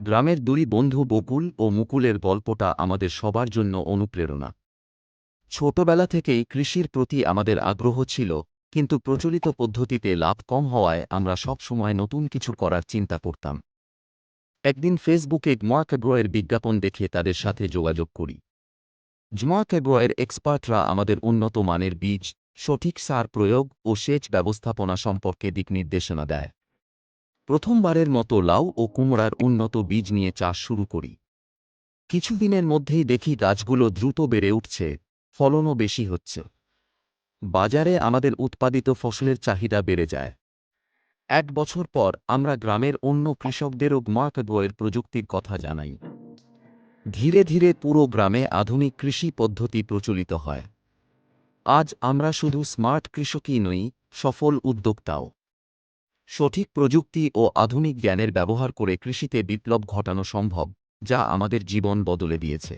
গ্রামের দুই বন্ধু বকুল ও মুকুলের গল্পটা আমাদের সবার জন্য অনুপ্রেরণা। ছোটবেলা থেকেই কৃষির প্রতি আমাদের আগ্রহ ছিল, কিন্তু প্রচলিত পদ্ধতিতে লাভ কম হওয়ায় আমরা সব সময় নতুন কিছু করার চিন্তা করতাম। একদিন ফেসবুকে জমাকাগ্রয়ের বিজ্ঞাপন দেখে তাদের সাথে যোগাযোগ করি। জমাকাগ্রয়ের এক্সপার্টরা আমাদের উন্নত মানের বীজ, সঠিক সার প্রয়োগ ও সেচ ব্যবস্থাপনা সম্পর্কে দিকনির্দেশনা দেয়। প্রথমবারের মতো লাউ ও কুমড়ার উন্নত বীজ নিয়ে চাষ শুরু করি। কিছুদিনের মধ্যেই দেখি গাছগুলো দ্রুত বেড়ে উঠছে, ফলনও বেশি হচ্ছে। বাজারে আমাদের উৎপাদিত ফসলের চাহিদা বেড়ে যায়। 1 বছর পর আমরা গ্রামের অন্য কৃষকদেরও জমাকাগ্রয়ের প্রযুক্তির কথা জানাই। ধীরে ধীরে পুরো গ্রামে আধুনিক কৃষি পদ্ধতি প্রচলিত হয়। আজ আমরা শুধু স্মার্ট কৃষকই নই, সফল উদ্যোক্তাও। সঠিক প্রযুক্তি ও আধুনিক জ্ঞানের ব্যবহার করে কৃষিতে বিপ্লব ঘটানো সম্ভব, যা আমাদের জীবন বদলে দিয়েছে।